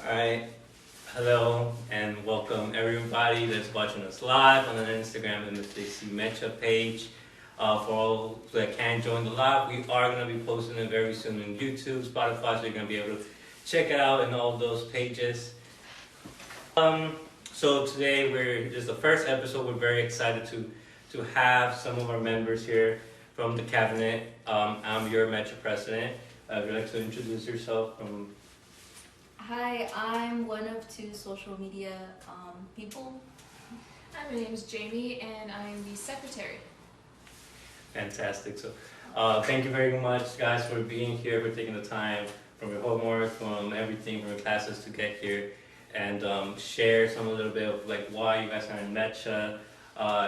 Alright, hello and welcome everybody that's watching us live on the Instagram M.E.Ch.A page. For all that can't join the live, we are going to be posting it very soon on YouTube, Spotify, so you're going to be able to check it out in all those pages. So today this is the first episode. We're very excited to have some of our members here from the cabinet. I'm your M.E.Ch.A president. Would you like to introduce yourself? Hi, I'm one of two social media people. Hi, my name is Jamie, and I'm the secretary. Fantastic. So, thank you very much, guys, for being here, for taking the time from your homework, from everything, from your classes to get here and share a little bit of like why you guys are in M.E.Ch.A,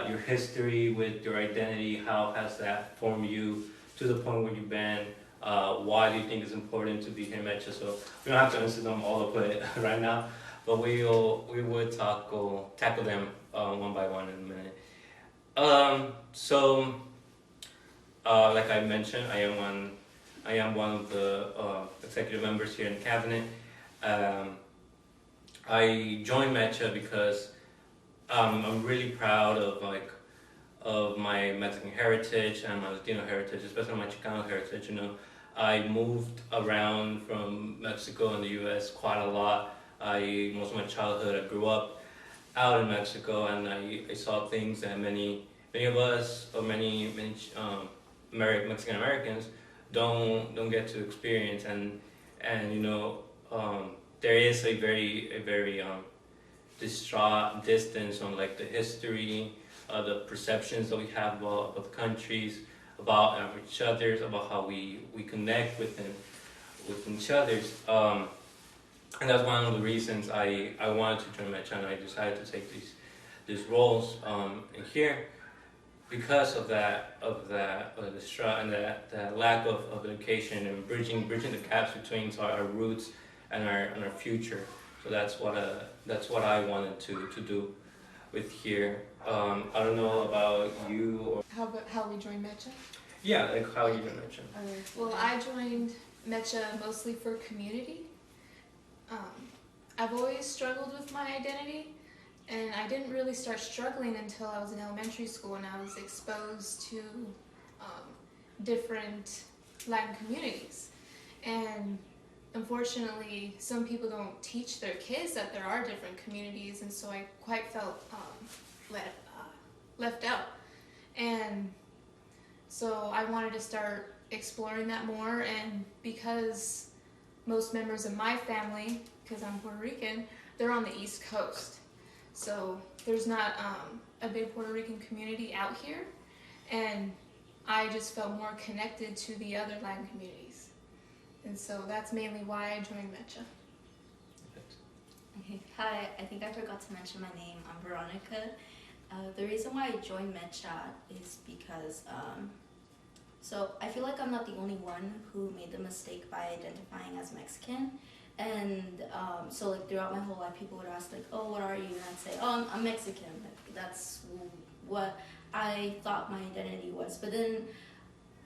your history with your identity, how has that formed you to the point where you've been. Why do you think it's important to be here in M.E.Ch.A? So we don't have to answer them all up right now, but we would tackle them one by one in a minute. Like I mentioned, I am one of the executive members here in the cabinet. I joined M.E.Ch.A because I'm really proud of my Mexican heritage and my Latino heritage, especially my Chicano heritage. You know, I moved around from Mexico and the U.S. quite a lot. Most of my childhood I grew up out in Mexico, and I saw things that many of us, or many Mexican Americans don't get to experience, and you know, there is a very distraught distance on like the history, the perceptions that we have about the countries, about each other's, about how we connect with each other's. And that's one of the reasons I wanted to join M.E.Ch.A, and I decided to take these roles in here because of the distraught and that lack of education and bridging the gaps between our roots and our future. So that's what I wanted to do with here. I don't know about you or How we joined M.E.Ch.A? yeah, like how you joined M.E.Ch.A. Well, I joined M.E.Ch.A mostly for community. I've always struggled with my identity, and I didn't really start struggling until I was in elementary school and I was exposed to different Latin communities. And unfortunately, some people don't teach their kids that there are different communities, and so I quite felt left out. And so I wanted to start exploring that more, and because most members of my family, because I'm Puerto Rican, they're on the East Coast. So there's not a big Puerto Rican community out here, and I just felt more connected to the other Latin communities. And so that's mainly why I joined M.E.Ch.A. Okay. Hi, I think I forgot to mention my name. I'm Veronica. The reason why I joined M.E.Ch.A is because so I feel like I'm not the only one who made the mistake by identifying as Mexican. And so like throughout my whole life, people would ask like, oh, what are you? And I'd say, oh, I'm Mexican. Like, that's what I thought my identity was. But then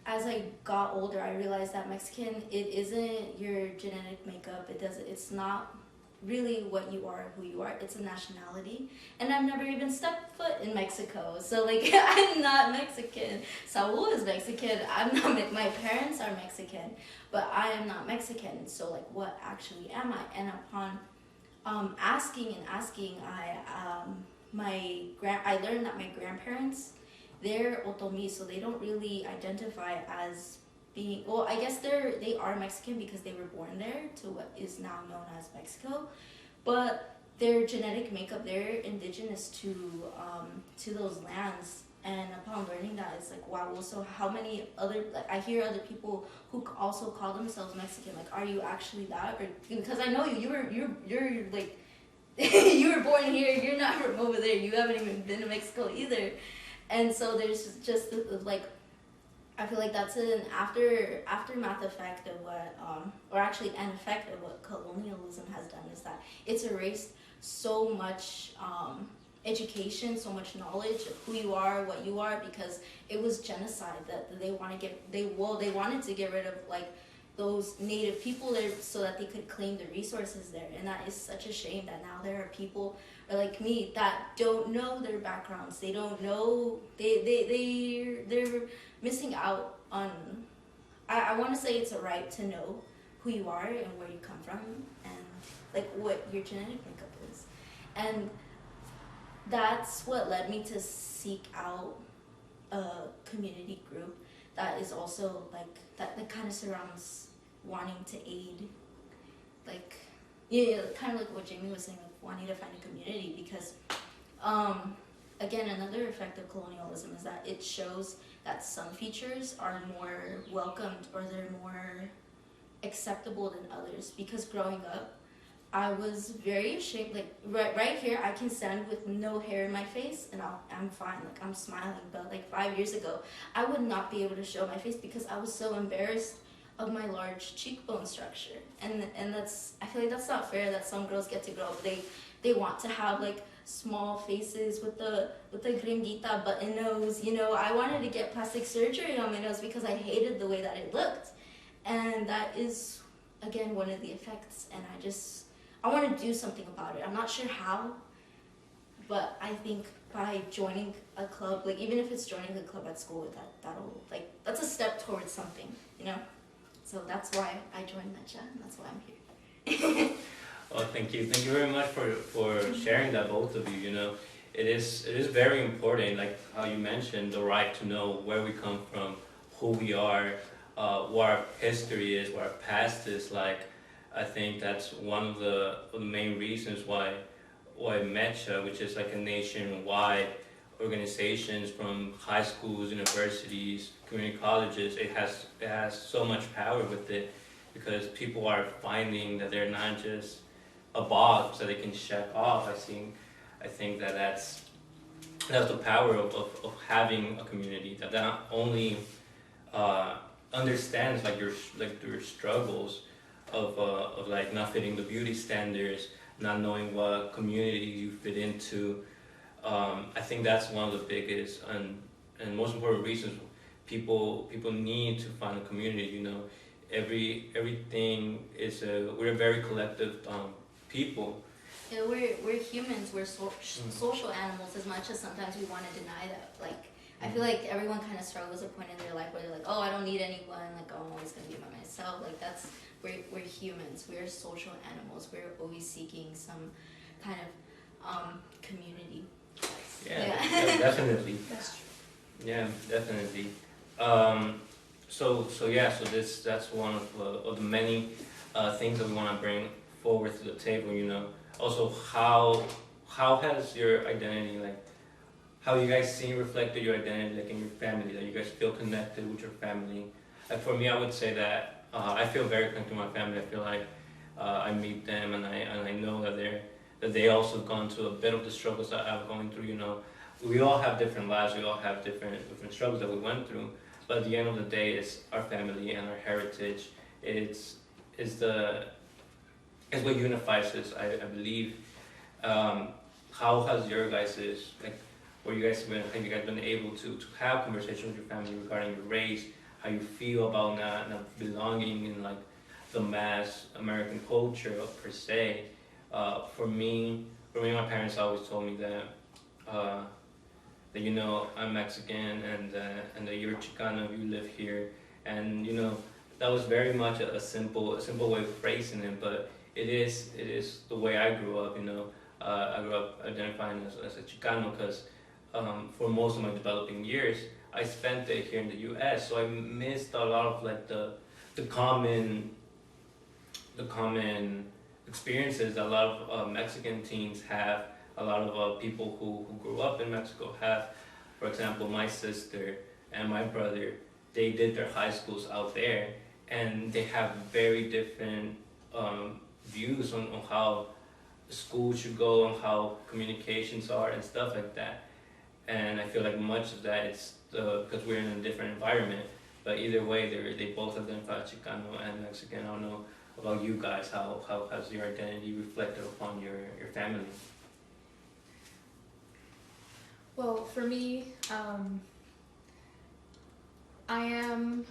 as I got older, I realized that Mexican, it isn't your genetic makeup. It's not really what you are, who you are. It's a nationality. And I've never even stepped foot in Mexico. So like, I'm not Mexican. Saul is Mexican. I'm not, my parents are Mexican, but I am not Mexican. So like, what actually am I? And upon asking, I learned that my grandparents, they're Otomi, so they don't really identify as being, well, I guess they are Mexican because they were born there to what is now known as Mexico, but their genetic makeup, they're indigenous to those lands. And upon learning that, it's like, wow, well, so how many other, like, I hear other people who also call themselves Mexican, like, are you actually that? Or, because I know you're like, you were born here, you're not from over there, you haven't even been to Mexico either. And so there's just like, I feel like that's an aftermath effect of what, or actually an effect of what colonialism has done, is that it's erased so much education, so much knowledge of who you are, what you are, because it was genocide that they wanted to get rid of, like those native people there so that they could claim the resources there. And that is such a shame that now there are people like me that don't know their backgrounds. They don't know, they're missing out on, I want to say it's a right to know who you are and where you come from and like what your genetic makeup is. And that's what led me to seek out a community group that is also like that kind of surrounds wanting to aid, like yeah, kind of like what Jamie was saying, like wanting to find a community, because again, another effect of colonialism is that it shows that some features are more welcomed or they're more acceptable than others. Because growing up, I was very ashamed. Like right here, I can stand with no hair in my face, and I'm fine. Like I'm smiling. But like 5 years ago, I would not be able to show my face because I was so embarrassed of my large cheekbone structure. And that's, I feel like that's not fair that some girls get to grow up. They want to have like small faces with the gringuita button nose. You know, I wanted to get plastic surgery on my nose because I hated the way that it looked, and that is again one of the effects. And I want to do something about it. I'm not sure how, but I think by joining a club, like even if it's joining a club at school, that'll like, that's a step towards something, you know? So that's why I joined M.E.Ch.A, and that's why I'm here. Well, thank you very much for sharing that, both of you. You know, it is very important, like how you mentioned, the right to know where we come from, who we are, what our history is, what our past is like. I think that's one of the main reasons why M.E.Ch.A, which is like a nationwide organizations from high schools, universities, community colleges, it has so much power with it, because people are finding that they're not just a box that they can check off. I think that's the power of having a community that not only understands like your struggles of like not fitting the beauty standards, not knowing what community you fit into. I think that's one of the biggest and most important reasons people need to find a community. You know, everything is we're a very collective people. Yeah, we're humans. We're social animals, as much as sometimes we want to deny that. Like I feel like everyone kind of struggles at a point in their life where they're like, oh, I don't need anyone. Like I'm always gonna be by myself. Like that's we're humans. We're social animals. We're always seeking some kind of community. Yeah, definitely. That's true. Yeah, definitely. So that's one of the many things that we want to bring forward to the table. You know, also how has your identity, like how you guys see reflected your identity, like in your family, that you guys feel connected with your family. Like for me, I would say that I feel very connected to my family. I feel like I meet them and I know that they also gone through a bit of the struggles that I'm going through. You know, we all have different lives. We all have different struggles that we went through. But at the end of the day, it's our family and our heritage. It's what unifies us. I believe. How has your guys's like? Have you guys been able to have conversations with your family regarding your race, how you feel about not belonging in like the mass American culture per se? For me, my parents always told me that you know, I'm Mexican and that you're Chicano, you live here, and you know that was very much a simple way of phrasing it, but it is the way I grew up. You know, I grew up identifying as a Chicano because for most of my developing years I spent it here in the U.S., so I missed a lot of like the common experiences that a lot of Mexican teens have, a lot of people who grew up in Mexico have. For example, my sister and my brother, they did their high schools out there, and they have very different views on how school should go, on how communications are and stuff like that. And I feel like much of that is because we're in a different environment. But either way, they both identify Chicano and Mexican. I don't know about you guys. How has your identity reflected upon your family? Well, for me, I am.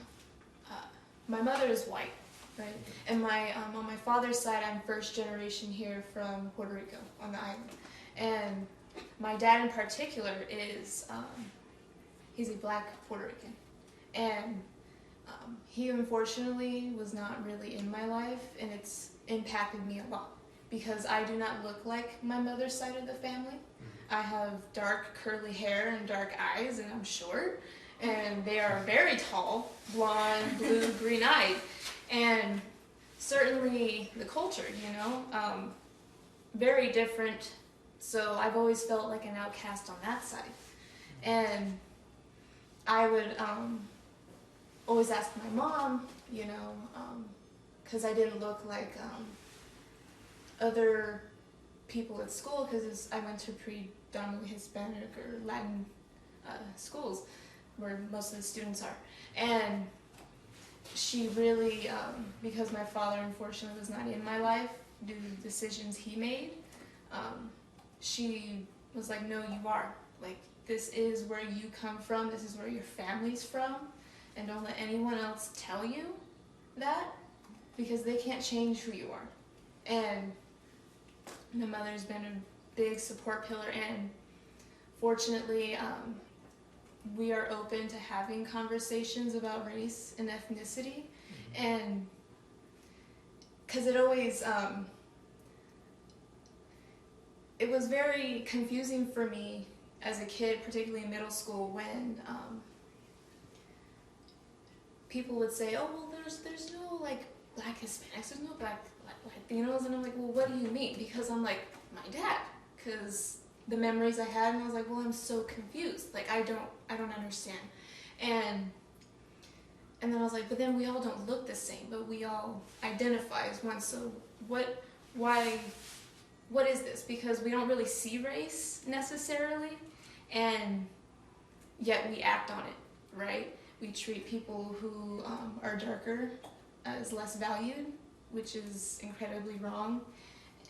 My mother is white, right? And my on my father's side, I'm first generation here from Puerto Rico on the island, and my dad in particular is he's a black Puerto Rican, and he unfortunately was not really in my life, and it's impacted me a lot because I do not look like my mother's side of the family. I have dark curly hair and dark eyes, and I'm short, and they are very tall, blonde, blue, green-eyed, and certainly the culture, you know, very different. So I've always felt like an outcast on that side, and I would always ask my mom, you know, because I didn't look like other people at school, because I went to predominantly Hispanic or Latin schools where most of the students are. And she really, because my father unfortunately was not in my life due to decisions he made, she was like, no, you are. Like, this is where you come from, this is where your family's from, and don't let anyone else tell you that, because they can't change who you are. And my mother's been a big support pillar, and fortunately, we are open to having conversations about race and ethnicity, and because it always, it was very confusing for me as a kid, particularly in middle school, when people would say, oh, well, there's no, like, black Hispanics, there's no black Latinos, and I'm like, well, what do you mean? Because I'm like, my dad, because the memories I had, and I was like, well, I'm so confused, like, I don't understand, and then I was like, but then we all don't look the same, but we all identify as one, so what is this? Because we don't really see race necessarily, and yet we act on it, right? We treat people who are darker as less valued, which is incredibly wrong,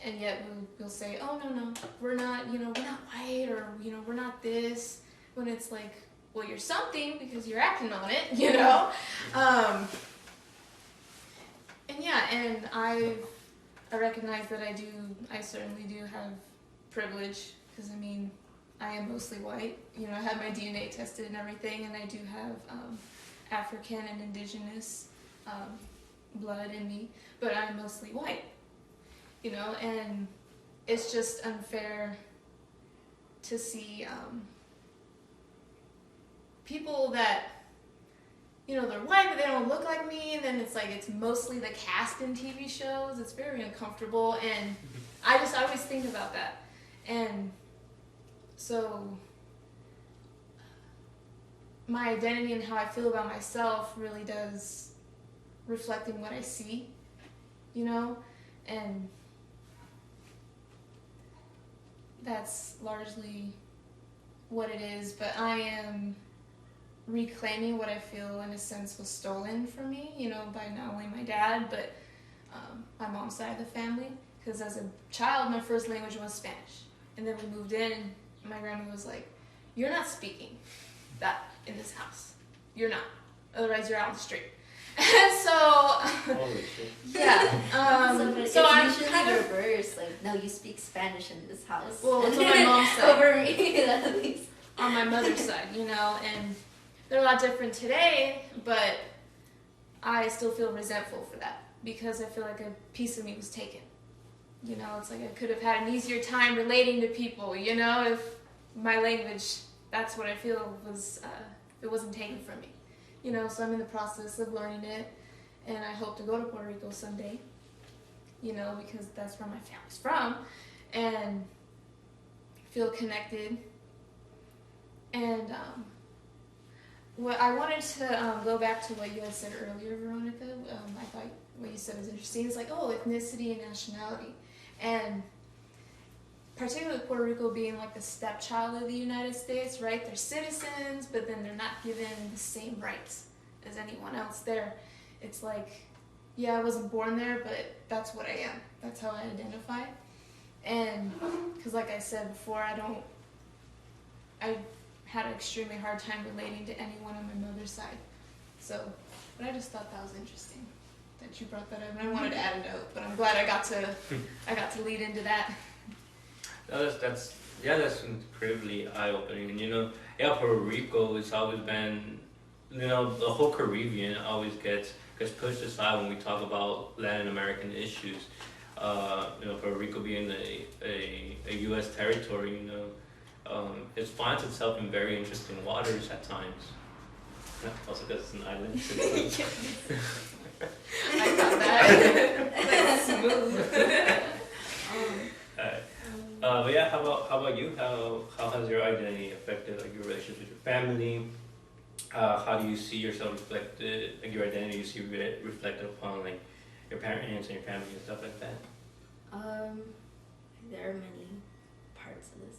and yet we'll say, oh, no, we're not, you know, we're not white, or, you know, we're not this, when it's like, well, you're something because you're acting on it, you know? And yeah, and I recognize that I certainly do have privilege, because I mean, I am mostly white, you know, I have my DNA tested and everything, and I do have African and indigenous blood in me, but I'm mostly white, you know, and it's just unfair to see people that, you know, they're white but they don't look like me, and then it's like it's mostly the cast in TV shows. It's very uncomfortable, and I always think about that. And so my identity and how I feel about myself really does reflect in what I see, you know, and that's largely what it is. But I am reclaiming what I feel in a sense was stolen from me, you know, by not only my dad, but my mom's side of the family. Because as a child, my first language was Spanish. And then we moved in, and my grandma was like, you're not speaking that in this house. You're not. Otherwise, you're out on the street. And so, Holy shit. yeah. So it's so I'm usually kind of reversed. Like, no, you speak Spanish in this house. Well, it's on my mom's side. Over me, at least. On my mother's side, you know, and they're a lot different today, but I still feel resentful for that because I feel like a piece of me was taken. You know, it's like I could have had an easier time relating to people, you know, if my language, that's what I feel was, it wasn't taken from me. You know, so I'm in the process of learning it, and I hope to go to Puerto Rico someday, you know, because that's where my family's from, and feel connected. And what I wanted to go back to what you had said earlier, Veronica. I thought what you said was interesting. It's like, oh, ethnicity and nationality, and particularly with Puerto Rico being like the stepchild of the United States, right? They're citizens, but then they're not given the same rights as anyone else there. It's like, yeah, I wasn't born there, but that's what I am. That's how I identify. And because like I said before, I had an extremely hard time relating to anyone on my mother's side. So, but I just thought that was interesting. that you brought that up, and I wanted to add a note, but I'm glad I got to lead into that. No, that's incredibly eye-opening. And Puerto Rico, it's always been, the whole Caribbean always gets pushed aside when we talk about Latin American issues. Puerto Rico being a U.S. territory, it finds itself in very interesting waters at times. Also because it's an island. I got that. That's smooth. But yeah, how about you? How has your identity affected like your relationship with your family? How do you see yourself reflected? Like your identity, you see reflected upon like your parents and your family and stuff like that. There are many parts of this,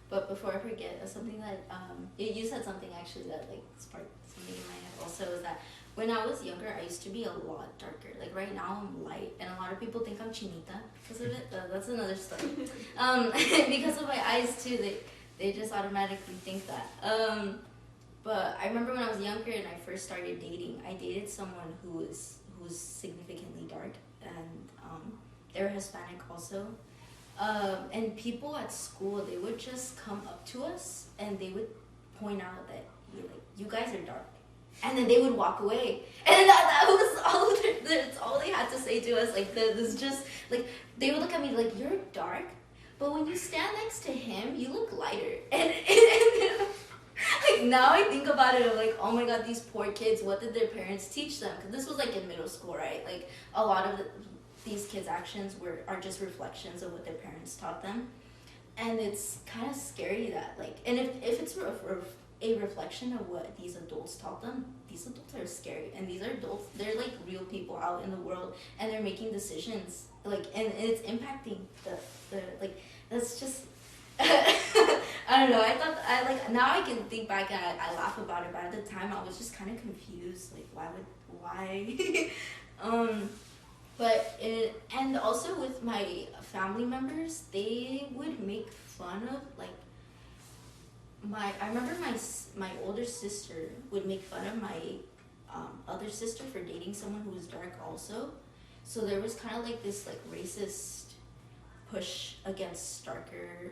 but before I forget, something that you said something actually that like sparked something in my head. Also, is that when I was younger, I used to be a lot darker. Like right now, I'm light, and a lot of people think I'm chinita because of it. That's another story. Because of my eyes too, they just automatically think that. But I remember when I was younger and I first started dating, I dated someone who was significantly dark, and they were Hispanic also. And people at school, they would just come up to us and they would point out that you guys are dark, and then they would walk away, and that was all. That's all they had to say to us. Like this, just like they would look at me like, you're dark, but when you stand next to him, you look lighter. And like now I think about it, I'm like, oh my god, these poor kids. What did their parents teach them? Because this was like in middle school, right? Like a lot of these kids' actions are just reflections of what their parents taught them, and it's kind of scary that like, and if it's a reflection of what these adults taught them, these adults are scary, and these are adults, they're like real people out in the world, and they're making decisions like, and it's impacting the like, that's just I don't know. I thought now I can think back and I laugh about it, but at the time I was just kind of confused. Like why? But and also with my family members, they would make fun of like I remember my older sister would make fun of my other sister for dating someone who was dark also. So there was kind of like this like racist push against darker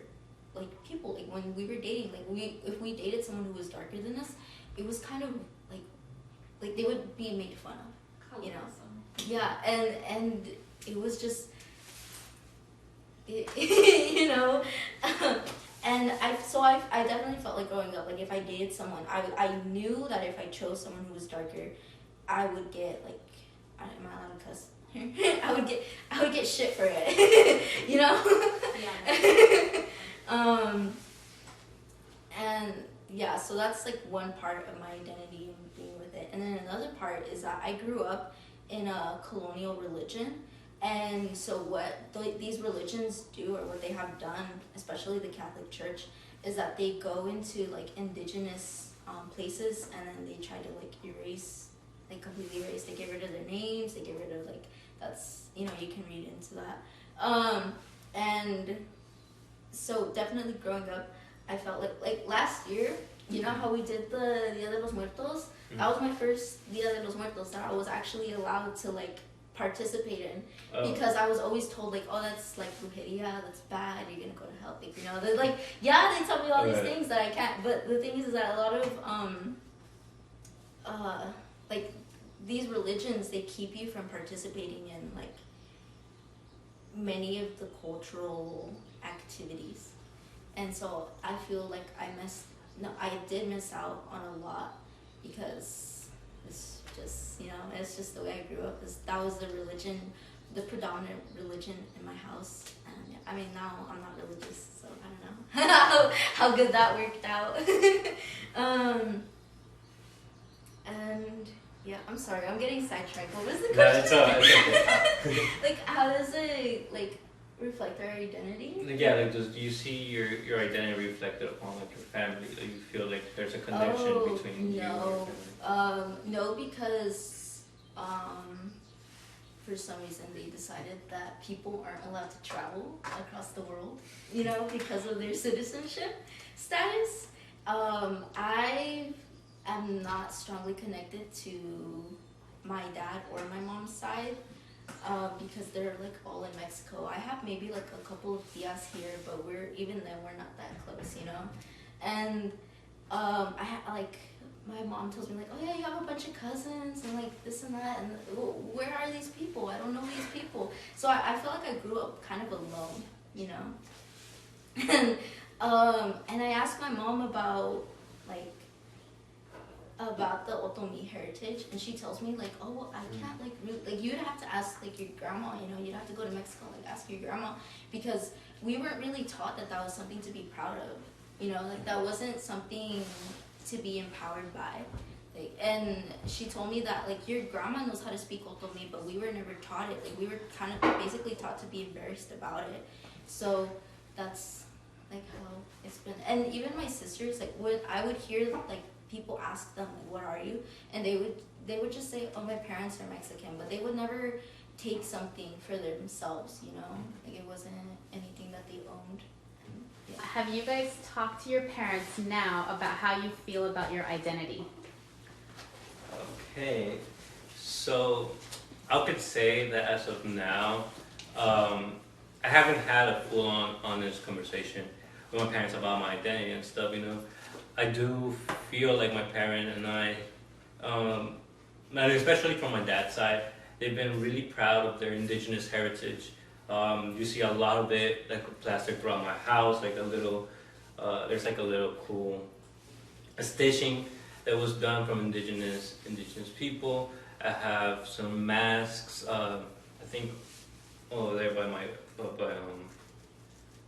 like people. Like when we were dating, like if we dated someone who was darker than us, it was kind of like they would be made fun of, you know. Yeah, and it was just you know. And I definitely felt like growing up, like if I dated someone, I knew that if I chose someone who was darker, I would get like, am I allowed to cuss? I would get shit for it, you know. Yeah. And yeah, so that's like one part of my identity and being with it, and then another part is that I grew up in a colonial religion. And so what these religions do, or what they have done, especially the Catholic Church, is that they go into like indigenous places, and then they try to like erase, like completely erase. They get rid of their names. They get rid of like, that's, you know, you can read into that. And so definitely growing up, I felt like last year, you know how we did the Dia de los Muertos? Mm-hmm. That was my first Dia de los Muertos that I was actually allowed to like participate in, because I was always told like, oh, that's like brujeria, that's bad, you're gonna go to hell. Like, you know, they're like, yeah, they tell me all these things that I can't. But the thing is that a lot of like these religions, they keep you from participating in like many of the cultural activities, and so I feel like I did miss out on a lot, because it's just, you know, it's just the way I grew up. That was the religion, the predominant religion in my house. And I mean, now I'm not religious, so I don't know how good that worked out. And yeah, I'm sorry, I'm getting sidetracked. What was the question? No, it's okay. Like, how does it like reflect our identity? Yeah, like do you see your identity reflected upon like your family? Like you feel like there's a connection between you and your family? No, because for some reason they decided that people aren't allowed to travel across the world, you know, because of their citizenship status. I am not strongly connected to my dad or my mom's side, because they're like all in Mexico. I have maybe like a couple of tias here, but even then we're not that close, you know. And I like my mom tells me like, oh yeah, you have a bunch of cousins and like this and that, and where are these people? I don't know these people. So I feel like I grew up kind of alone, you know. And I asked my mom about like about the Otomi heritage, and she tells me like, oh well, I can't like really, like you'd have to ask like your grandma, you know, you'd have to go to Mexico and like ask your grandma, because we weren't really taught that that was something to be proud of, you know, like that wasn't something to be empowered by. Like, and she told me that like your grandma knows how to speak Otomi, but we were never taught it. Like we were kind of basically taught to be embarrassed about it. So that's like how it's been. And even my sisters, like I would hear like people ask them like, what are you, and they would just say, oh, my parents are Mexican, but they would never take something for themselves, you know, like it wasn't anything that they owned. Yeah. Have you guys talked to your parents now about how you feel about your identity? Okay, so I could say that as of now, I haven't had a full-on honest conversation with my parents about my identity and stuff, you know. I do feel like my parent and I, and especially from my dad's side, they've been really proud of their indigenous heritage. You see a lot of it like plastered throughout my house, like a little, there's like a little cool stitching that was done from indigenous people. I have some masks, I think over there by my,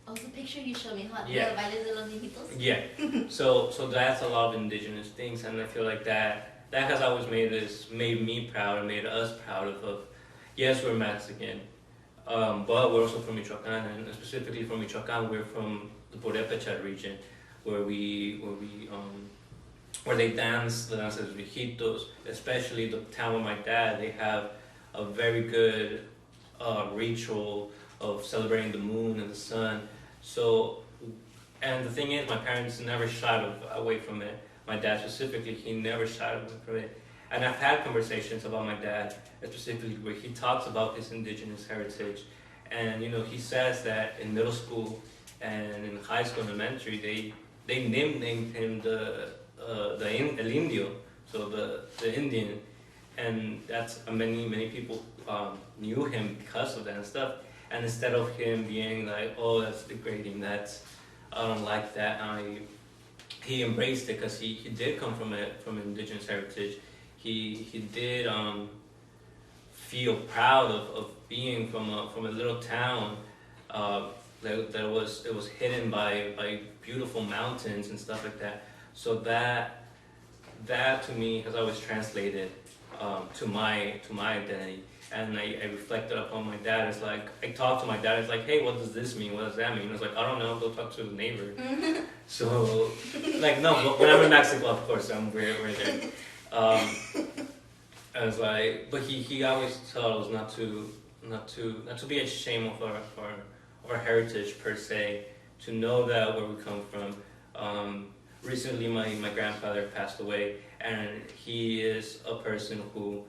Oh, the picture you showed me, huh? Yeah. The bailes de los viejitos? Yeah. So that's a lot of indigenous things, and I feel like that has always made me proud and made us proud of yes, we're Mexican, but we're also from Michoacan, and specifically from Michoacan, we're from the M.E.Ch.A region, where they dance the dances of viejitos, especially the town with my dad. They have a very good ritual of celebrating the moon and the sun. So, and the thing is, my parents never shied away from it. My dad specifically, he never shied away from it. And I've had conversations about my dad, specifically where he talks about his indigenous heritage. And, you know, he says that in middle school and in high school and elementary, they named him El Indio, so the Indian. And that's many people knew him because of that and stuff. And instead of him being like, oh, that's degrading, I don't like that, he embraced it, because he did come from indigenous heritage. He did feel proud of being from a little town that was hidden by beautiful mountains and stuff like that. So that to me has always translated to my identity. And I reflected upon my dad. It's like, I talked to my dad. It's like, hey, what does this mean? What does that mean? I was like, I don't know. Go talk to the neighbor. So, like, no. But when I'm in Mexico, of course, I'm right there. I was like, but he always told us not to be ashamed of our heritage per se. To know that where we come from. Recently, my grandfather passed away, and he is a person who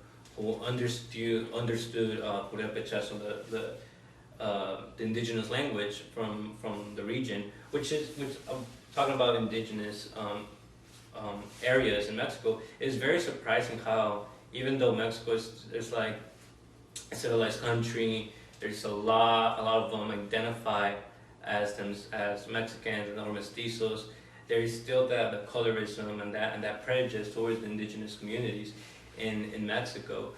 understood Purépecha, so the indigenous language from the region, which I'm talking about indigenous areas in Mexico. It's very surprising how, even though Mexico is like a civilized country, there's a lot of them identify as Mexicans and or mestizos. There is still the colorism and that prejudice towards the indigenous communities in Mexico,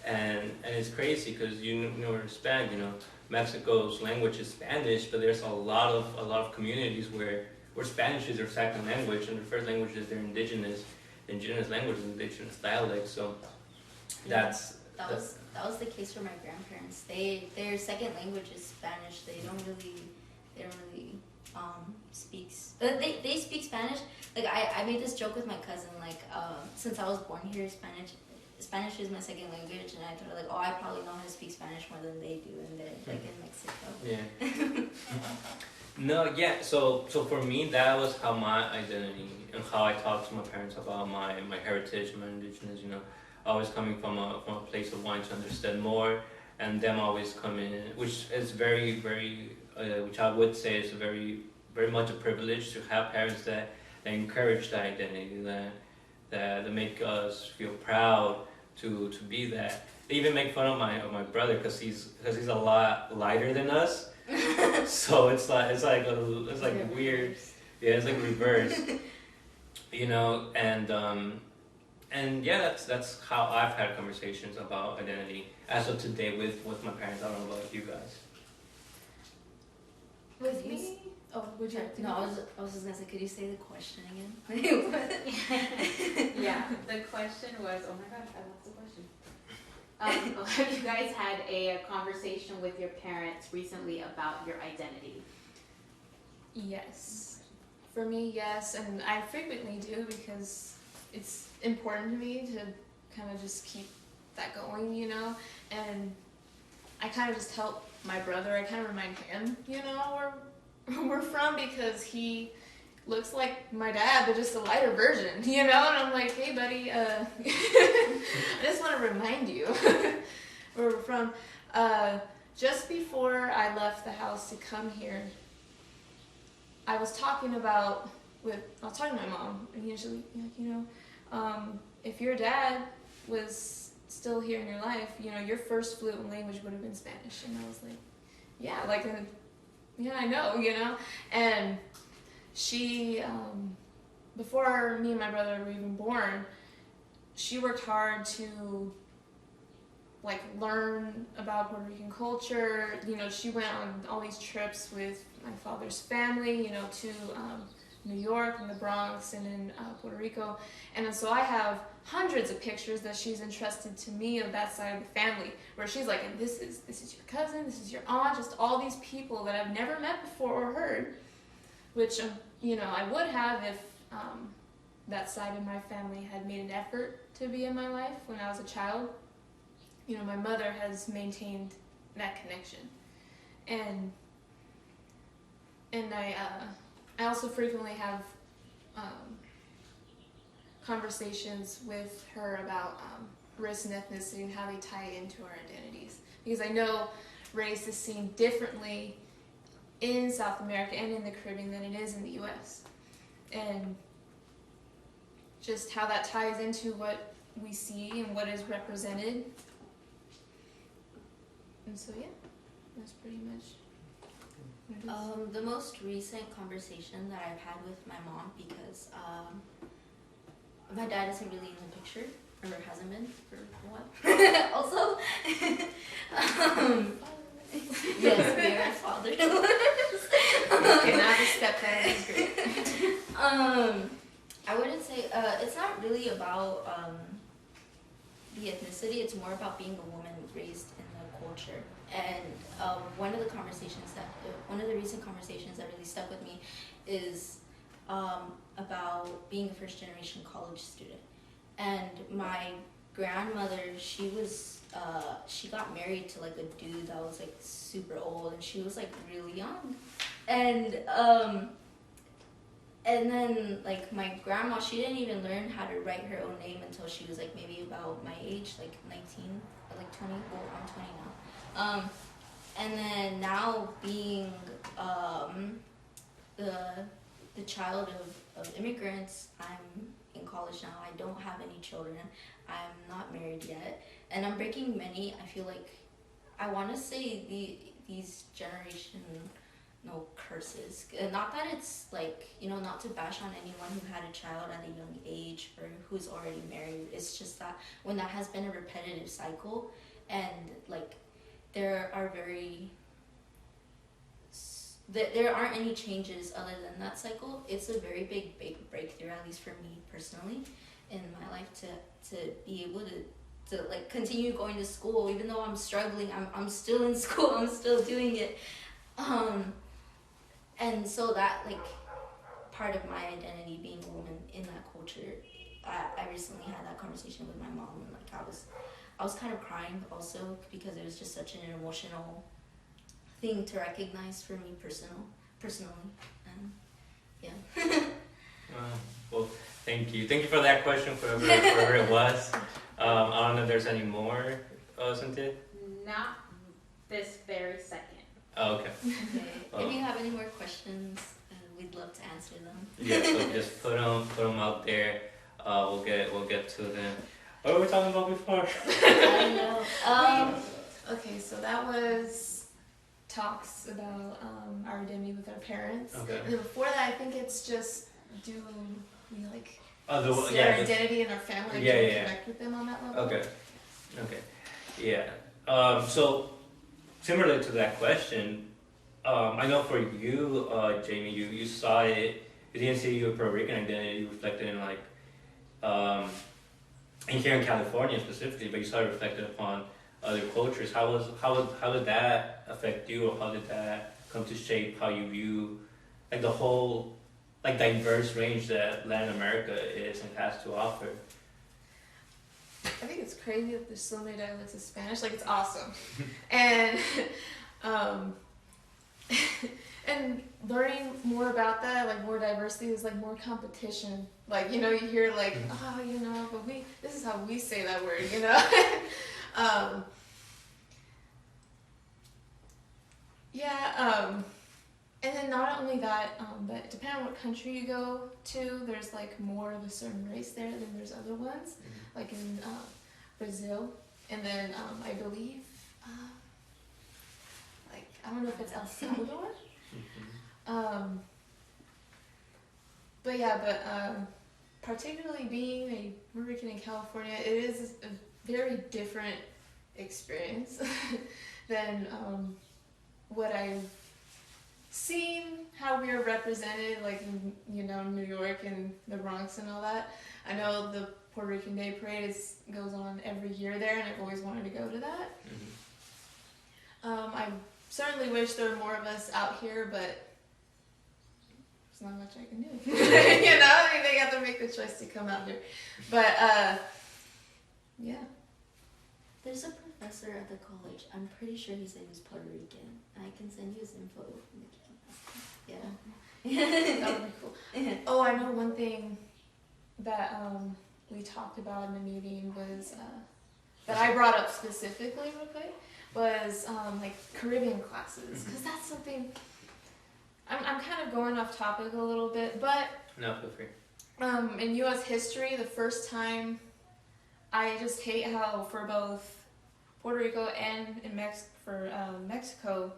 and it's crazy, because you know, Hispanic, you know, Mexico's language is Spanish, but there's a lot of communities where Spanish is their second language, and their first language is their indigenous language, indigenous dialect. So that was the case for my grandparents. Their second language is Spanish. They don't really speak. They speak Spanish. Like I made this joke with my cousin. Like since I was born here, Spanish is my second language, and I told her like, oh, I probably know how to speak Spanish more than they do, and they're like in Mexico. Yeah. No, yeah. So for me, that was how my identity and how I talked to my parents about my heritage, my indigenous. You know, always coming from a place of wanting to understand more, and them always coming in, which is very, very, which I would say is very, very much a privilege to have parents that encourage that identity, that make us feel proud to be that. They even make fun of my brother because he's a lot lighter than us, so it's like weird. Yeah, it's like reverse, you know, and yeah, that's how I've had conversations about identity as of today with my parents. I don't know about you guys. With me? Oh, would you? No, I was just gonna say, could you say the question again? Yeah, the question was, oh my gosh, I lost the question. Have you guys had a conversation with your parents recently about your identity? Yes. For me, yes, and I frequently do because it's important to me to kind of just keep that going, you know, and I kind of just help my brother. I kind of remind him, you know, where we're from because he looks like my dad, but just a lighter version, you know, and I'm like, hey, buddy, I just want to remind you where we're from. Just before I left the house to come here, I was talking to my mom, and usually, like, you know, if your dad was still here in your life, you know, your first fluent language would have been Spanish. And I was like, yeah, like, yeah, I know, you know. And she, before me and my brother were even born, she worked hard to, like, learn about Puerto Rican culture. You know, she went on all these trips with my father's family, you know, to New York and the Bronx and in Puerto Rico. And so I have hundreds of pictures that she's entrusted to me of that side of the family, where she's like, and this is your cousin, this is your aunt, just all these people that I've never met before or heard, which, you know, I would have if that side of my family had made an effort to be in my life when I was a child. You know, my mother has maintained that connection. And I also frequently have conversations with her about race and ethnicity and how they tie into our identities. Because I know race is seen differently in South America and in the Caribbean than it is in the U.S. And just how that ties into what we see and what is represented. And so, yeah, that's pretty much what it is. The most recent conversation that I've had with my mom, because my dad isn't really in the picture, or hasn't been for a while. Also, yes, we are fatherless. Okay, now the stepdad is great. I wouldn't say it's not really about the ethnicity. It's more about being a woman raised in the culture. And one of the recent conversations that really stuck with me is about being a first-generation college student. And my grandmother, she got married to like a dude that was like super old, and she was like really young. And then like my grandma, she didn't even learn how to write her own name until she was like maybe about my age, like 19 or like 20. Well, I'm 20 now. And then now being the child of immigrants, I'm in college now. I don't have any children. I'm not married yet, and I'm breaking many. I feel like I want to say these generational curses. Not that it's like, you know, not to bash on anyone who had a child at a young age or who's already married. It's just that when that has been a repetitive cycle, and like there aren't any changes other than that cycle, it's a very big breakthrough, at least for me personally, in my life, to be able to like continue going to school, even though I'm struggling. I'm still in school. I'm still doing it. And so that, like, part of my identity being a woman in that culture, I recently had that conversation with my mom, and like I was kind of crying also, because it was just such an emotional thing to recognize for me personally, and yeah. Well, thank you. Thank you for that question, whoever it was. I don't know if there's any more, Cynthia? Not this very second. Oh, okay. Okay. If you have any more questions, we'd love to answer them. Yeah, so just put them out there. We'll get to them. What were we talking about before? I don't know. Okay, so that was talks about our identity with our parents. Okay. And then before that, I think it's just do we like Oh, see our identity in our family, like, Yeah, do we yeah. connect with them on that level? Okay. Yeah. So similar to that question, I know for you, Jamie, you saw it. You didn't see your Puerto Rican identity reflected in like, in here in California specifically, but you saw it reflected upon other cultures. How did that affect you, or how did that come to shape how you view like the whole like diverse range that Latin America is and has to offer? I think it's crazy that there's so many dialects of Spanish. Like, it's awesome. And and learning more about that, like more diversity, is like more competition. Like, you know, you hear like, oh, you know, but this is how we say that word, you know? And then not only that, but depending on what country you go to, there's like more of a certain race there than there's other ones, like in Brazil, and then I believe, like, I don't know if it's El Salvador, but particularly being a Puerto Rican in California, it is a very different experience than what I've seen, how we are represented, like in, you know, New York and the Bronx and all that. I know the Puerto Rican Day Parade goes on every year there, and I've always wanted to go to that. I certainly wish there were more of us out here, but there's not much I can do. You know, I mean, they got to make the choice to come out here. But yeah. There's a professor at the college. I'm pretty sure his name is Puerto Rican. I can send you his info. Yeah. That would be cool. Oh, I know one thing that we talked about in the meeting was that I brought up specifically real quick was like Caribbean classes, because that's something. I'm kind of going off topic a little bit, but No, feel free. in U.S. history, the first time, I just hate how for both Puerto Rico and in Mexico,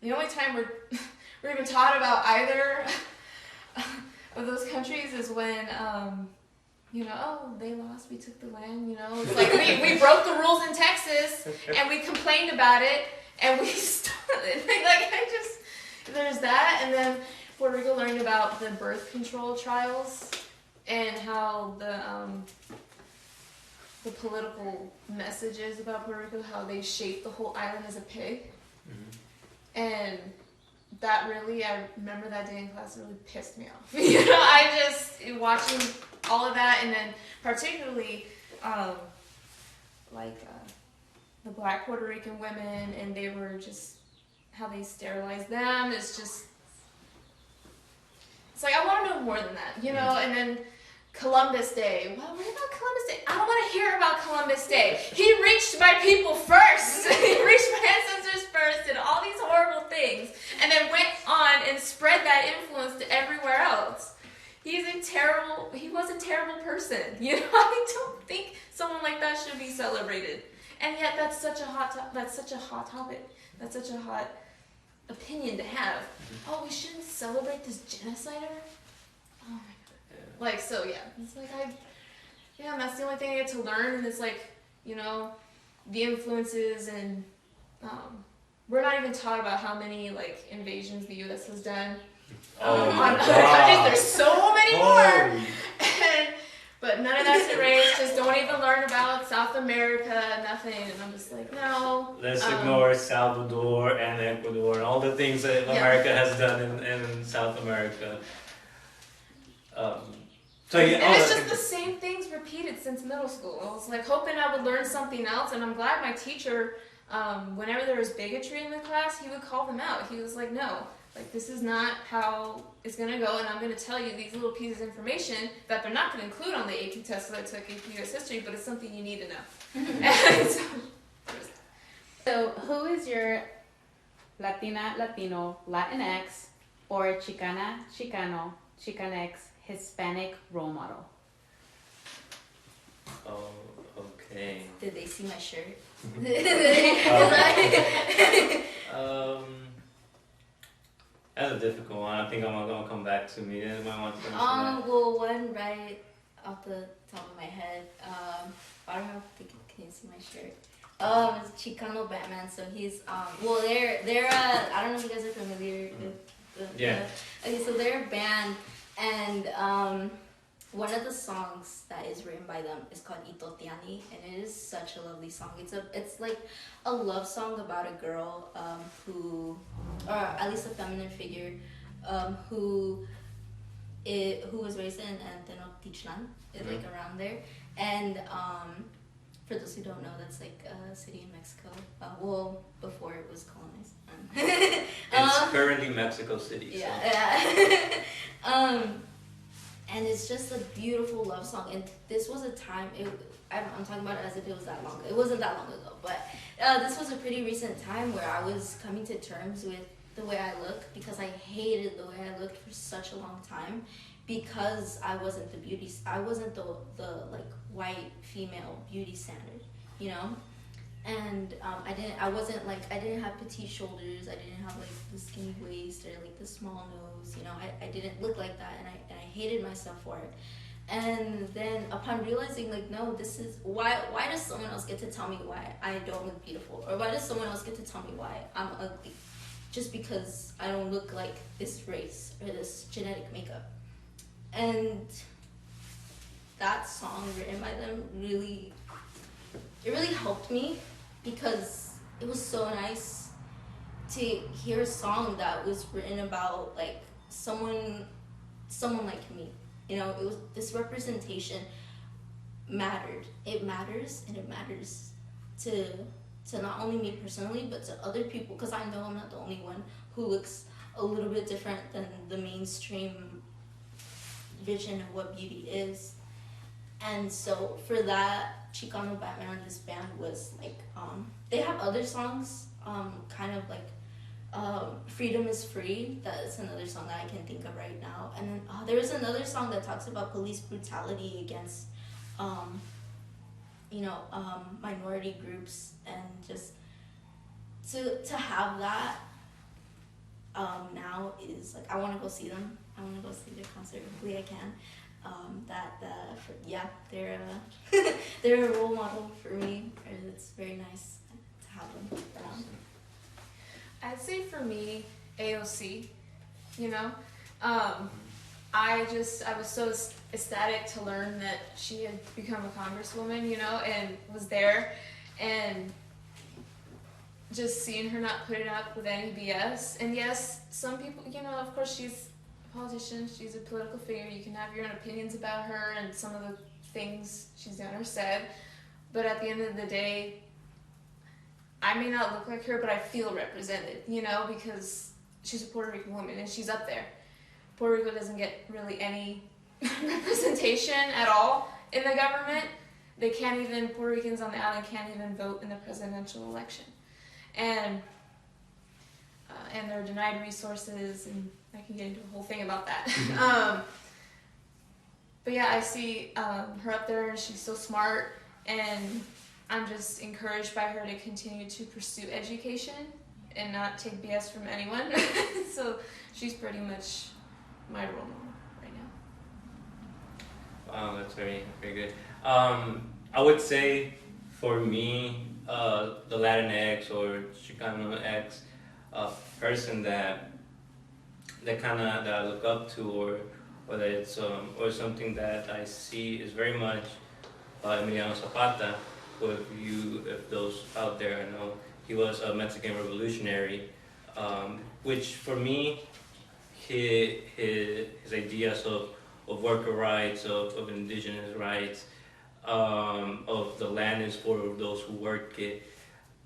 the only time we're even taught about either of those countries is when, you know, oh, they lost, we took the land, you know. It's like we broke the rules in Texas, and we complained about it, and we started, there's that, and then Puerto Rico learned about the birth control trials and how the political messages about Puerto Rico, how they shaped the whole island as a pig. And that really, I remember that day in class, it really pissed me off. You know, I just, watching all of that, and then particularly, the black Puerto Rican women, and they were just, how they sterilized them, it's just, it's like, I want to know more than that, you know, and then Columbus Day. Well, what about Columbus Day? I don't want to hear about Columbus Day. He reached my people first. He reached my ancestors first, did all these horrible things, and then went on and spread that influence to everywhere else. He was a terrible person. You know, I don't think someone like that should be celebrated. And yet that's such a hot topic. That's such a hot opinion to have. Oh, we shouldn't celebrate this genocider? Oh my God. Like, so yeah, it's like and that's the only thing I get to learn, and it's like, you know, the influences, and we're not even taught about how many like invasions the U.S. has done on other countries. There's so many more, but none of that's erased. Just don't even learn about South America, nothing. And I'm just like, no. Let's ignore Salvador and Ecuador and all the things that America has done in South America. And it's just the same things repeated since middle school. I was like hoping I would learn something else, and I'm glad my teacher, whenever there was bigotry in the class, he would call them out. He was like, no, Like, this is not how it's going to go, and I'm going to tell you these little pieces of information that they're not going to include on the AP test that I took AP US History, but it's something you need to know. And So, who is your Latina, Latino, Latinx, or Chicana, Chicano, Chicanx, Hispanic role model? Oh, okay. Did they see my shirt? That's a difficult one. I think I'm gonna come back to me. Then I want to finish Well, one right off the top of my head. I don't know if can you see my shirt? It's Chicano Batman. So he's well, they're I don't know if you guys are familiar with Yeah. Okay, so they're a band, and one of the songs that is written by them is called Itotiani, and it is such a lovely song. It's like a love song about a girl who, or at least a feminine figure, who was raised in Tenochtitlan, like around there, and for those who don't know, that's like a city in Mexico. Well, before it was colonized. It's currently Mexico City. Yeah. And it's just a beautiful love song. And this was a time, I'm talking about it as if it was that long ago. It wasn't that long ago, but this was a pretty recent time where I was coming to terms with the way I look, because I hated the way I looked for such a long time, because I wasn't the like white female beauty standard, you know? And I didn't have petite shoulders, I didn't have like the skinny waist or like the small nose, you know, I didn't look like that, and I hated myself for it. And then upon realizing, like, no, this is why does someone else get to tell me why I don't look beautiful, or why does someone else get to tell me why I'm ugly, just because I don't look like this race or this genetic makeup. And that song written by them really helped me, because it was so nice to hear a song that was written about like someone like me. You know, it was, this representation mattered. It matters, and it matters to not only me personally, but to other people, because I know I'm not the only one who looks a little bit different than the mainstream vision of what beauty is. And so for that, Chicano Batman, this band was like, they have other songs, kind of like Freedom is Free. That's another song that I can think of right now. And then there is another song that talks about police brutality against, minority groups, and just to have that now is like, I want to go see them. I want to go see their concert. Hopefully I can. They're a role model for me, and it's very nice to have them around. I'd say for me, AOC, you know, I was so ecstatic to learn that she had become a congresswoman, you know, and was there, and just seeing her not putting up with any BS. And yes, some people, you know, of course she's a politician, she's a political figure, you can have your own opinions about her and some of the things she's done or said, but at the end of the day, I may not look like her, but I feel represented, you know, because she's a Puerto Rican woman and she's up there. Puerto Rico doesn't get really any representation at all in the government. Puerto Ricans on the island can't even vote in the presidential election. And they're denied resources, and I can get into a whole thing about that. But yeah, I see her up there, and she's so smart, and I'm just encouraged by her to continue to pursue education and not take BS from anyone. So she's pretty much my role model right now. Wow, that's very, very good. I would say for me, the Latinx or Chicano X person that I look up to, or that it's or something that I see is very much Emiliano Zapata. If those out there know, he was a Mexican revolutionary, which for me, his ideas of worker rights, of indigenous rights, of the land is for those who work it,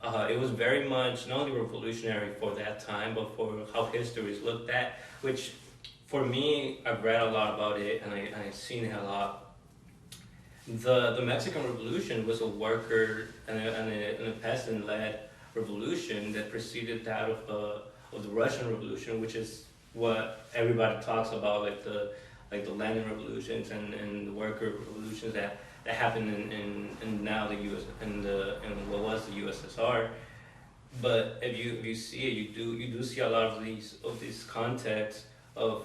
it was very much not only revolutionary for that time, but for how history is looked at. Which, for me, I've read a lot about it and I've seen it a lot. The Mexican Revolution was a worker and a peasant-led revolution that preceded that of the Russian Revolution, which is what everybody talks about, like the Lenin revolutions and the worker revolutions that happened in now the U.S. in what was the USSR. But if you see it, you do see a lot of these contexts of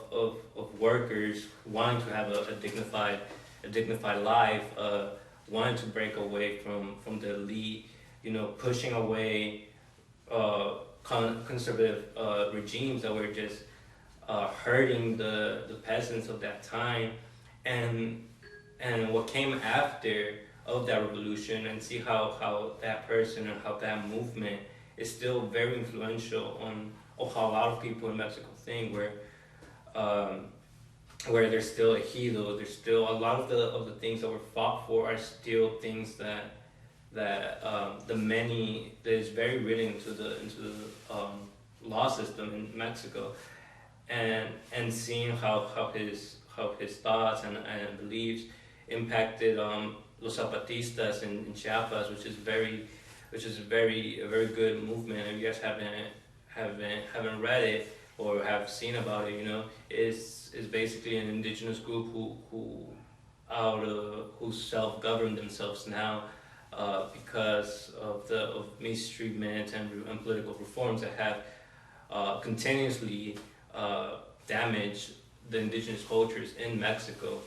workers wanting to have a dignified life, wanting to break away from the elite, pushing away conservative regimes that were just hurting the peasants of that time, and what came after of that revolution, and see how that person and how that movement is still very influential on how a lot of people in Mexico think, where there's still a ejido, there's still a lot of the things that were fought for are still things that is very written into the law system in Mexico, and seeing how his thoughts and beliefs impacted los Zapatistas in Chiapas, which is a very good movement. If you guys haven't read it or have seen about it, is basically an indigenous group who self-govern themselves now because of mistreatment and political reforms that have continuously damaged the indigenous cultures in Mexico.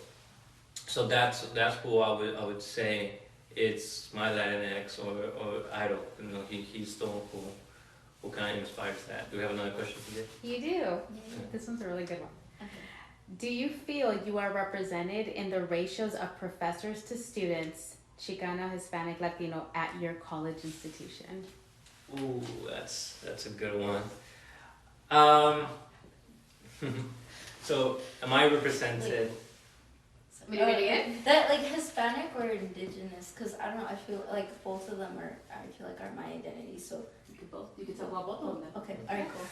So that's who I would say it's my Latinx or idol. He's the one who kind of inspires that. Do we have another question for you? You do. Yeah. This one's a really good one. Okay. Do you feel you are represented in the ratios of professors to students, Chicano, Hispanic, Latino, at your college institution? Ooh, that's a good one. So, am I represented? What are you reading it? That like Hispanic or indigenous? Because I don't know. I feel like both of them are. I feel like are my identity. So You could talk about both of them. okay. All right. Cool.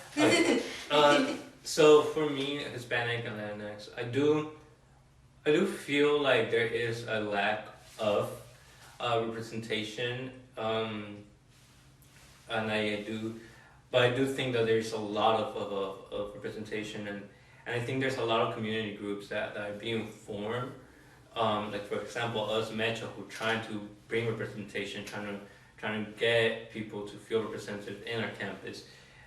Okay. So for me, Hispanic and Latinx, I do feel like there is a lack of representation, and but I do think that there's a lot of representation, and I think there's a lot of community groups that are being formed. Like for example, us M.E.Ch.A, who are trying to bring representation, trying to get people to feel represented in our campus,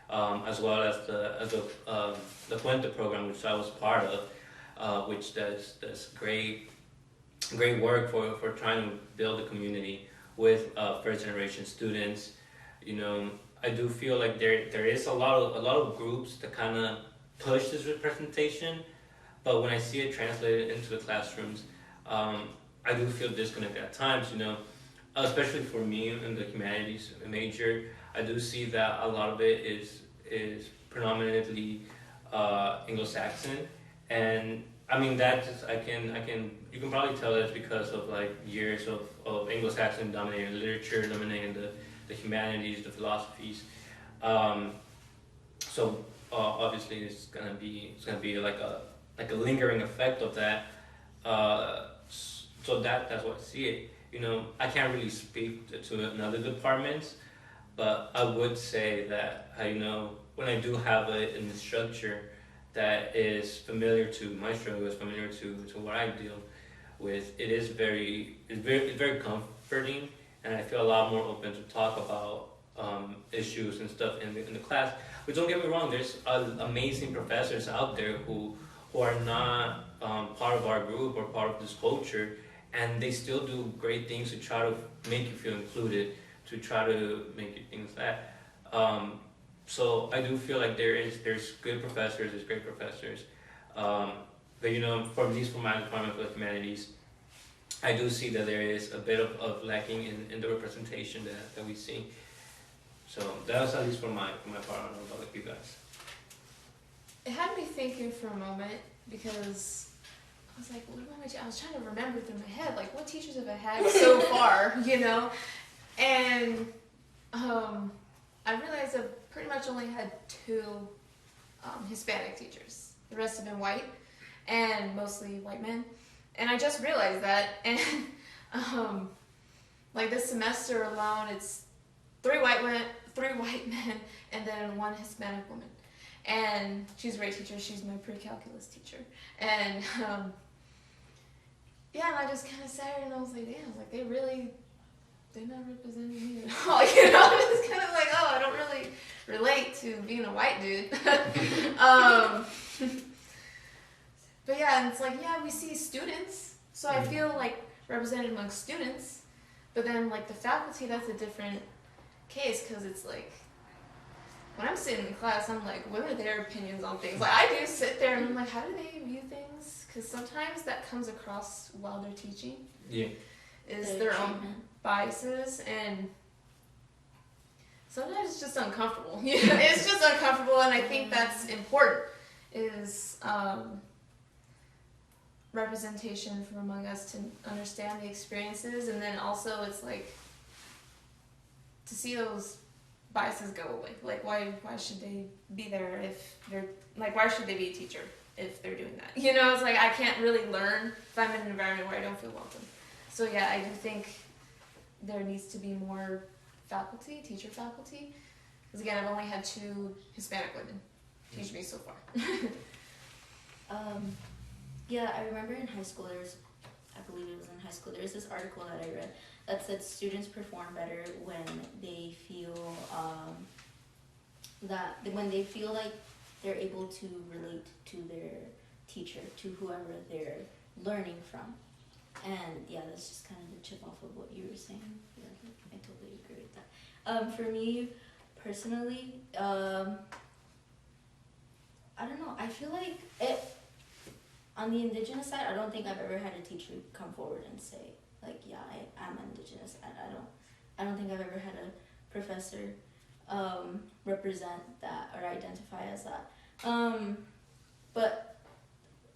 as well as the Puente program, which I was part of, which does great work for trying to build a community with first generation students. I do feel like there is a lot of groups that kind of push this representation, but when I see it translated into the classrooms, I do feel disconnected at times. Especially for me in the humanities major, I do see that a lot of it is predominantly Anglo-Saxon, and I mean that just you can probably tell that's because of like years of Anglo-Saxon dominating literature, dominating the humanities, the philosophies. So obviously it's gonna be like a lingering effect of that. So that's what I see it. I can't really speak to another departments, but I would say that when I do have an instructor that is familiar to my struggle, is familiar to what I deal with, it's very comforting, and I feel a lot more open to talk about issues and stuff in the class. But don't get me wrong, there's amazing professors out there who are not part of our group or part of this culture, and they still do great things to try to make you feel included, to try to make you things that. So I do feel like there's good professors, there's great professors, but for at least for my department of humanities, I do see that there is a bit of lacking in the representation that we see. So that was at least for my part. I don't know about you guys. It had me thinking for a moment because I was like, I was trying to remember through my head, like what teachers have I had so far, And kids have pretty much only had 2 Hispanic teachers. The rest have been white, and mostly white men. And I just realized that, and like this semester alone, it's 3 white men, and then 1 Hispanic woman. And she's a great teacher. She's my pre-calculus teacher. And yeah, and I just kind of sat here and I was like, damn, like they're not representing me at all. You know, I'm just kind of like, oh, I don't really relate to being a white dude. But yeah, and it's like, yeah, we see students, so I feel like represented amongst students, but then like the faculty, that's a different case, because it's like, when I'm sitting in class, I'm like, what are their opinions on things? Like, I do sit there and I'm like, how do they view things? Because sometimes that comes across while they're teaching. Yeah. Is their own biases, and sometimes it's just uncomfortable. It's just uncomfortable, and I think that's important, is representation from among us to understand the experiences, and then also it's like to see those biases go away. Like, why should they be there if they're, like, why should they be a teacher if they're doing that? You know, it's like I can't really learn if I'm in an environment where I don't feel welcome. So yeah, I do think there needs to be more faculty, teacher faculty, because again, I've only had 2 Hispanic women teach me so far. Yeah, I remember in high school there was this article that I read that said students perform better when they feel like they're able to relate to their teacher, to whoever they're learning from. And yeah, that's just kind of the chip off of what you were saying. Yeah, I totally agree with that. For me personally, I don't know. I feel like on the indigenous side, I don't think I've ever had a teacher come forward and say, like, yeah, I'm indigenous. I don't think I've ever had a professor represent that or identify as that. But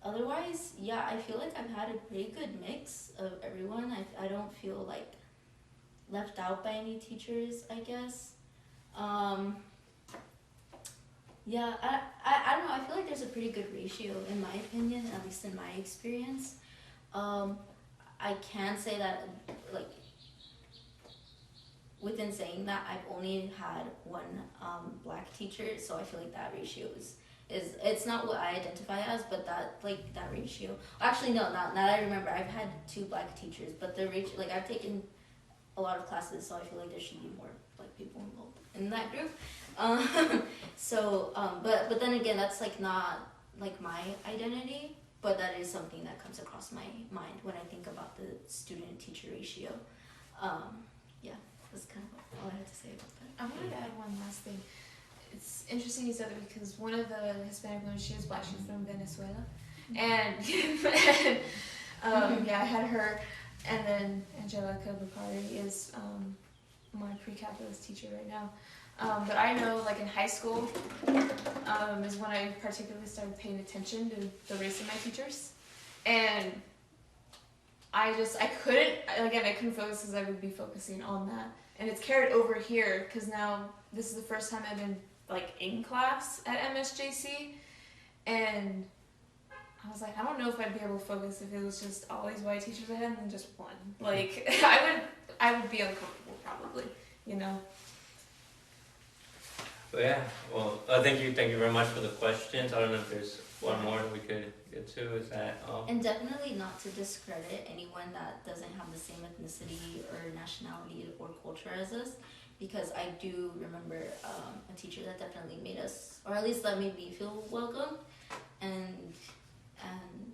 otherwise, yeah, I feel like I've had a pretty good mix of everyone. I don't feel like left out by any teachers, I guess. Yeah, I don't know, I feel like there's a pretty good ratio in my opinion, at least in my experience. I can say that, like, within saying that, I've only had 1 black teacher, so I feel like that ratio is it's not what I identify as, but that ratio. Actually, no, not I remember. I've had 2 black teachers, but the ratio, like, I've taken a lot of classes, so I feel like there should be more black people involved in that group. But then again, that's like not like my identity, but that is something that comes across my mind when I think about the student-teacher ratio. Yeah, that's kind of all I had to say about that. I wanted to add one last thing. It's interesting you said that, because one of the Hispanic women, she was black, she's from Venezuela, and yeah, I had her, and then Angelica Bacari is my pre-calculus teacher right now. But I know, like, in high school is when I particularly started paying attention to the race of my teachers, and I couldn't focus because I would be focusing on that, and it's carried over here because now this is the first time I've been, like, in class at M.E.Ch.A, and I was like, I don't know if I'd be able to focus if it was just all these white teachers I had and then just 1. Like, I would be uncomfortable probably, you know. But yeah, well, thank you very much for the questions. I don't know if there's one more we could get to. Is that all? And definitely not to discredit anyone that doesn't have the same ethnicity or nationality or culture as us, because I do remember a teacher that definitely made us, or at least that made me feel welcome, and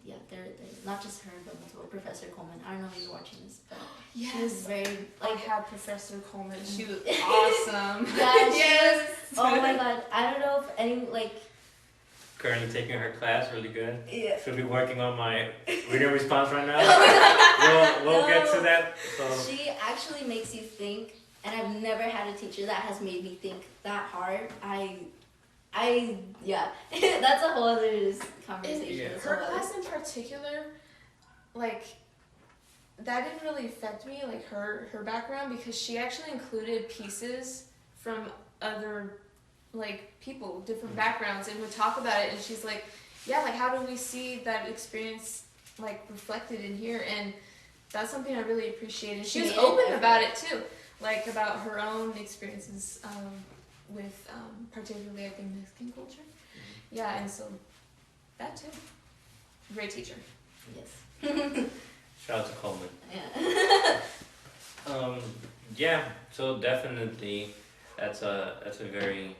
yeah, there's not just her, but multiple. Professor Coleman. I don't know if you're watching this, but yes, she was very. I had Professor Coleman. She was awesome. Yeah, she yes. was. Oh my god, I don't know if any Currently taking her class, really good. Yeah. Should be working on my reading response right now. We'll get to that. So. She actually makes you think, and I've never had a teacher that has made me think that hard. Yeah, that's a whole other conversation. Yeah. Her class in particular, like, that didn't really affect me, like her background, because she actually included pieces from other like people, different backgrounds, and would talk about it. And she's like, yeah, like how do we see that experience like reflected in here? And that's something I really appreciated. She was open about it too, like about her own experiences with particularly I think Mexican culture. Yeah, and so that too. Great teacher. Yes. Shout out to Coleman. Yeah. Yeah, so definitely that's a very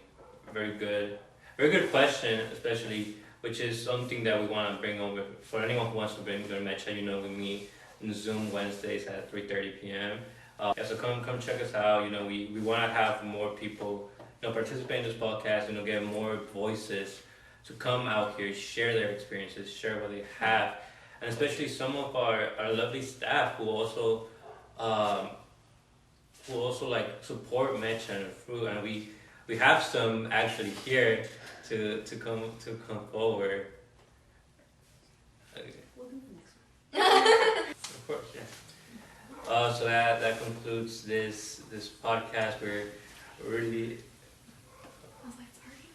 good question, especially which is something that we want to bring over for anyone who wants to bring their M.E.Ch.A. You know, we meet in Zoom Wednesdays at 3:30 p.m. Yeah, so come check us out. You know, we want to have more people, you know, participate in this podcast. You know, get more voices to come out here, share their experiences, share what they have, and especially some of our lovely staff who also like support M.E.Ch.A. and Fruit, and we have some actually here to come forward. We'll do the next one. Of course, yeah. So that concludes this podcast. We're really I was like, sorry.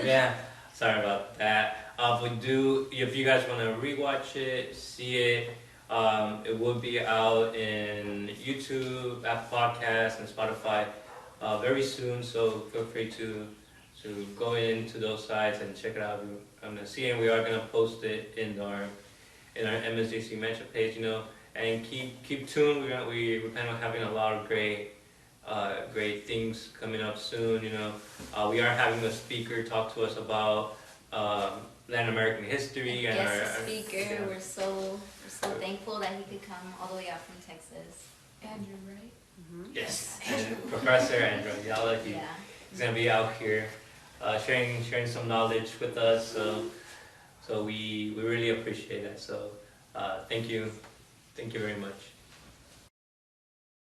yeah. Sorry about that. If you guys want to rewatch it, see it. It will be out in YouTube, Apple Podcasts, and Spotify very soon. So feel free to go into those sites and check it out. I'm gonna see, and we are gonna post it in our MSJC Metro page. You know, and keep tuned. We plan on having a lot of great things coming up soon. You know, we are having a speaker talk to us about Latin American history and Yes, our speaker. yeah. We're so thankful that he could come all the way out from Texas. Andrew, right? Mm-hmm. Yes, and Professor Andrew Yala, Yeah. he's gonna be out here sharing some knowledge with us. So we really appreciate it. So thank you very much.